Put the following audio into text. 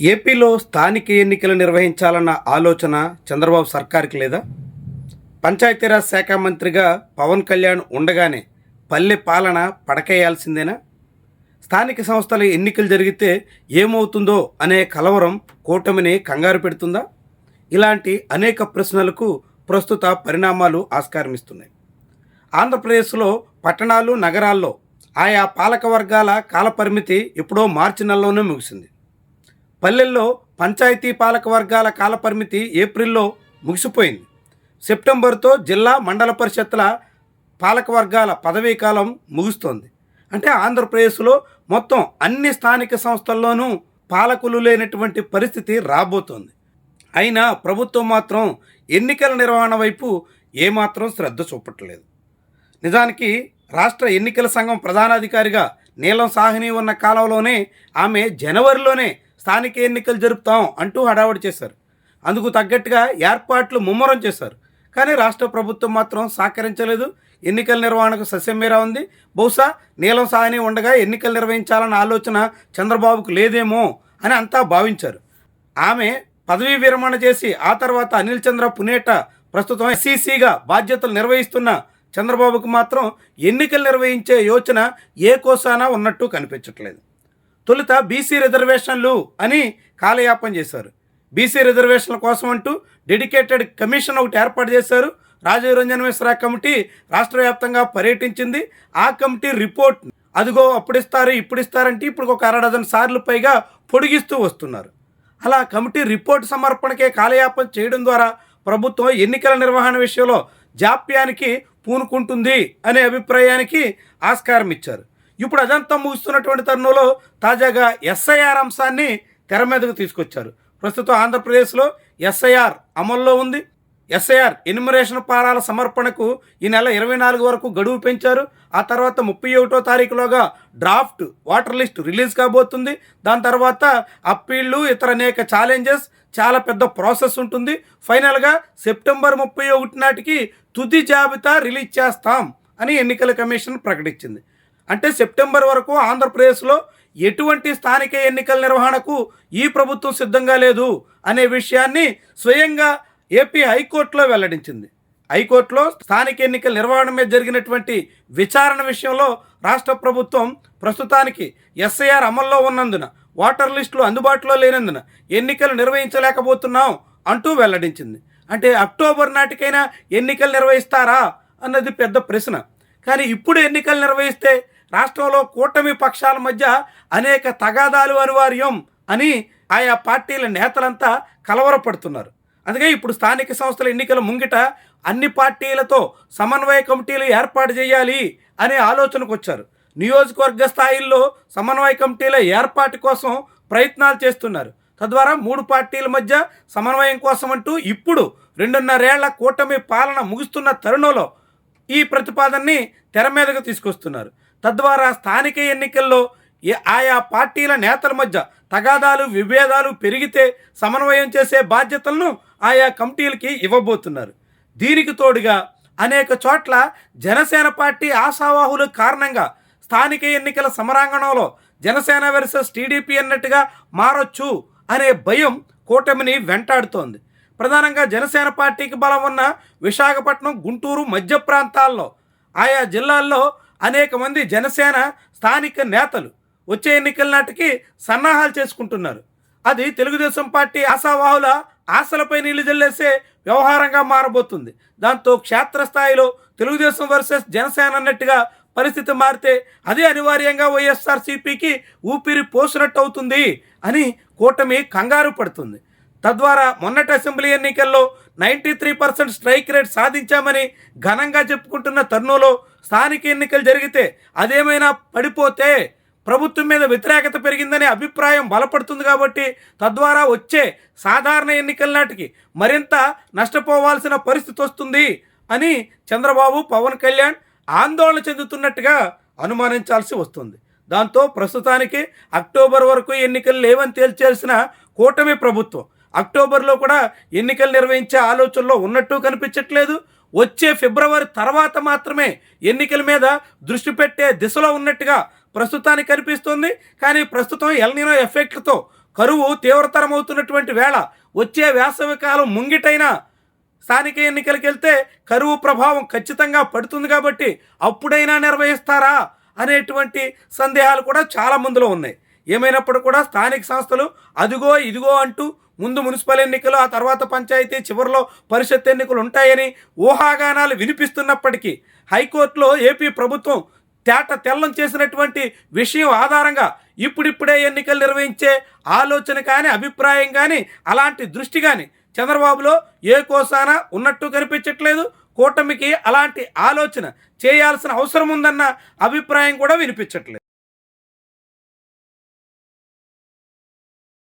ఏపీలో స్థానిక ఎన్నికలు నిర్వహించాలన్న ఆలోచన చంద్రబాబు సర్కార్కి లేదా? పంచాయతీరాజ్ శాఖ మంత్రిగా పవన్ కళ్యాణ్ ఉండగానే పల్లె పాలన పడకేయాల్సిందేనా? స్థానిక సంస్థల ఎన్నికలు జరిగితే ఏమవుతుందో అనే కలవరం కూటమిని కంగారు పెడుతుందా? ఇలాంటి అనేక ప్రశ్నలకు ప్రస్తుత పరిణామాలు ఆస్కారమిస్తున్నాయి. ఆంధ్రప్రదేశ్లో పట్టణాలు, నగరాల్లో ఆయా పాలక వర్గాల కాలపరిమితి ఎప్పుడో మార్చి నెలలోనే ముగిసింది. పల్లెల్లో పంచాయతీ పాలక వర్గాల కాలపరిమితి ఏప్రిల్లో ముగిసిపోయింది. సెప్టెంబర్తో జిల్లా, మండల పరిషత్ల పాలక వర్గాల పదవీ కాలం ముగుస్తోంది. అంటే ఆంధ్రప్రదేశ్లో మొత్తం అన్ని స్థానిక సంస్థల్లోనూ పాలకులు లేనటువంటి పరిస్థితి రాబోతోంది. అయినా ప్రభుత్వం మాత్రం ఎన్నికల నిర్వహణ వైపు ఏమాత్రం శ్రద్ధ చూపట్లేదు. నిజానికి రాష్ట్ర ఎన్నికల సంఘం ప్రధానాధికారిగా నీలం సాహ్ని ఉన్న కాలంలోనే ఆమె జనవరిలోనే స్థానిక ఎన్నికలు జరుపుతాం అంటూ హడావుడి చేశారు. అందుకు తగ్గట్టుగా ఏర్పాట్లు ముమ్మరం చేశారు. కానీ రాష్ట్ర ప్రభుత్వం మాత్రం సహకరించలేదు. ఎన్నికల నిర్వహణకు సస్యమేరా ఉంది. బహుశా నీలం సాహ్ని ఉండగా ఎన్నికలు నిర్వహించాలన్న ఆలోచన చంద్రబాబుకు లేదేమో అని అంతా భావించారు. ఆమె పదవీ విరమణ చేసి ఆ తర్వాత అనిల్ చంద్ర పునేట ప్రస్తుతం ఎస్సీసీగా బాధ్యతలు నిర్వహిస్తున్న చంద్రబాబుకు మాత్రం ఎన్నికలు నిర్వహించే యోచన ఏ కోసానా ఉన్నట్టు కనిపించట్లేదు. తొలుత బీసీ రిజర్వేషన్లు అని కాలయాపన చేశారు. బీసీ రిజర్వేషన్ల కోసం అంటూ డెడికేటెడ్ కమిషన్ ఒకటి ఏర్పాటు చేశారు. రాజీవ్ రంజన్ మిశ్రా కమిటీ రాష్ట్ర వ్యాప్తంగా పర్యటించింది. ఆ కమిటీ రిపోర్ట్ అదిగో అప్పుడిస్తారు ఇప్పుడిస్తారంటే ఇప్పుడు ఒక 6 డజన్ సార్లు పైగా పొడిగిస్తూ వస్తున్నారు. అలా కమిటీ రిపోర్ట్ సమర్పణకే కాలయాపన చేయడం ద్వారా ప్రభుత్వం ఎన్నికల నిర్వహణ విషయంలో జాప్యానికి పూనుకుంటుంది అనే అభిప్రాయానికి ఆస్కారం ఇచ్చారు. ఇప్పుడు అదంతా ముగుస్తున్నటువంటి తరుణంలో తాజాగా ఎస్ఐఆర్ అంశాన్ని తెర మీదకు తీసుకొచ్చారు. ప్రస్తుతం ఆంధ్రప్రదేశ్లో ఎస్ఐఆర్ అమల్లో ఉంది. ఎస్ఐఆర్ ఎన్యుమరేషన్ ఫారాల సమర్పణకు ఈ నెల 24 వరకు గడువు పెంచారు. ఆ తర్వాత 31వ తారీఖులోగా డ్రాఫ్ట్ ఓటర్ లిస్ట్ రిలీజ్ కాబోతుంది. దాని తర్వాత అప్పీళ్లు, ఇతర అనేక ఛాలెంజెస్, చాలా పెద్ద ప్రాసెస్ ఉంటుంది. ఫైనల్గా సెప్టెంబర్ 31 నాటికి తుది జాబితా రిలీజ్ చేస్తాం అని ఎన్నికల కమిషన్ ప్రకటించింది. అంటే సెప్టెంబర్ వరకు ఆంధ్రప్రదేశ్లో ఎటువంటి స్థానిక ఎన్నికల నిర్వహణకు ఈ ప్రభుత్వం సిద్ధంగా లేదు అనే విషయాన్ని స్వయంగా ఏపీ హైకోర్టులో వెల్లడించింది. హైకోర్టులో స్థానిక ఎన్నికల నిర్వహణ మీద జరిగినటువంటి విచారణ విషయంలో రాష్ట్ర ప్రభుత్వం ప్రస్తుతానికి ఎస్ఐఆర్ అమల్లో ఉన్నందున, ఓటర్ లిస్టులు అందుబాటులో లేనందున ఎన్నికలు నిర్వహించలేకపోతున్నాం అంటూ వెల్లడించింది. అంటే అక్టోబర్ నాటికైనా ఎన్నికలు నిర్వహిస్తారా అన్నది పెద్ద ప్రశ్న. కానీ ఇప్పుడు ఎన్నికలు నిర్వహిస్తే రాష్ట్రంలో కూటమి పక్షాల మధ్య అనేక తగాదాలు అనివార్యం అని ఆయా పార్టీల నేతలంతా కలవరపడుతున్నారు. అందుకే ఇప్పుడు స్థానిక సంస్థల ఎన్నికల ముంగిట అన్ని పార్టీలతో సమన్వయ కమిటీలు ఏర్పాటు చేయాలి అనే ఆలోచనకు వచ్చారు. నియోజకవర్గ స్థాయిల్లో సమన్వయ కమిటీల ఏర్పాటు కోసం ప్రయత్నాలు చేస్తున్నారు. తద్వారా 3 పార్టీల మధ్య సమన్వయం కోసం అంటూ ఇప్పుడు 2.5 ఏళ్ల కూటమి పాలన ముగుస్తున్న తరుణంలో ఈ ప్రతిపాదనని తెర మీదకు తీసుకొస్తున్నారు. తద్వారా స్థానిక ఎన్నికల్లో ఆయా పార్టీల నేతల మధ్య తగాదాలు, విభేదాలు పెరిగితే సమన్వయం చేసే బాధ్యతలను ఆయా కమిటీలకి ఇవ్వబోతున్నారు. దీనికి తోడుగా అనేక చోట్ల జనసేన పార్టీ ఆశావాహుల కారణంగా స్థానిక ఎన్నికల సమరాంగణంలో జనసేన వర్సెస్ టీడీపీ అన్నట్టుగా మారొచ్చు అనే భయం కూటమిని వెంటాడుతోంది. ప్రధానంగా జనసేన పార్టీకి బలం ఉన్న విశాఖపట్నం, గుంటూరు మధ్య ప్రాంతాల్లో ఆయా జిల్లాల్లో అనేక మంది జనసేన స్థానిక నేతలు వచ్చే ఎన్నికల నాటికి సన్నాహాలు చేసుకుంటున్నారు. అది తెలుగుదేశం పార్టీ ఆశావాహుల ఆశలపై నీళ్లు జల్లేసే వ్యవహారంగా మారబోతుంది. దాంతో క్షేత్రస్థాయిలో తెలుగుదేశం వర్సెస్ జనసేన అన్నట్టుగా పరిస్థితి మారితే అదే అనివార్యంగా వైఎస్ఆర్సీపీకి ఊపిరి పోసినట్టు అవుతుంది అని కూటమి కంగారు పడుతుంది. తద్వారా మొన్నటి అసెంబ్లీ ఎన్నికల్లో 93% స్ట్రైక్ రేట్ సాధించామని ఘనంగా చెప్పుకుంటున్న తరుణంలో స్థానిక ఎన్నికలు జరిగితే అదేమైనా పడిపోతే ప్రభుత్వం మీద వ్యతిరేకత పెరిగిందనే అభిప్రాయం బలపడుతుంది. కాబట్టి తద్వారా వచ్చే సాధారణ ఎన్నికల నాటికి మరింత నష్టపోవాల్సిన పరిస్థితి వస్తుంది అని చంద్రబాబు, పవన్ కళ్యాణ్ ఆందోళన చెందుతున్నట్టుగా అనుమానించాల్సి వస్తుంది. దాంతో ప్రస్తుతానికి అక్టోబర్ వరకు ఎన్నికలు లేవని తేల్చేసిన కూటమి ప్రభుత్వం అక్టోబర్లో కూడా ఎన్నికలు నిర్వహించే ఆలోచనలో ఉన్నట్టు కనిపించట్లేదు. వచ్చే ఫిబ్రవరి తర్వాత మాత్రమే ఎన్నికల మీద దృష్టి పెట్టే దిశలో ఉన్నట్టుగా ప్రస్తుతానికి కనిపిస్తుంది. కానీ ప్రస్తుతం ఎల్ నినో ఎఫెక్ట్తో కరువు తీవ్రతరమవుతున్నటువంటి వేళ వచ్చే వేసవి కాలం ముంగిటైనా స్థానిక ఎన్నికలకు వెళ్తే కరువు ప్రభావం ఖచ్చితంగా పడుతుంది కాబట్టి అప్పుడైనా నిర్వహిస్తారా అనేటువంటి సందేహాలు కూడా చాలా మందిలో ఉన్నాయి. ఏమైనప్పుడు కూడా స్థానిక సంస్థలు అదిగో ఇదిగో అంటూ ముందు మున్సిపల్ ఎన్నికలు, ఆ తర్వాత పంచాయతీ, చివరిలో పరిషత్ ఎన్నికలు ఉంటాయని ఊహాగానాలు వినిపిస్తున్నప్పటికీ హైకోర్టులో ఏపీ ప్రభుత్వం తేట తెల్లం చేసినటువంటి విషయం ఆధారంగా ఇప్పుడిప్పుడే ఎన్నికలు నిర్వహించే ఆలోచన కానీ, అభిప్రాయం కానీ, అలాంటి దృష్టి కానీ చంద్రబాబులో ఏ కోసాన ఉన్నట్టు కనిపించట్లేదు. కూటమికి అలాంటి ఆలోచన చేయాల్సిన అవసరం ఉందన్న అభిప్రాయం కూడా వినిపించట్లేదు.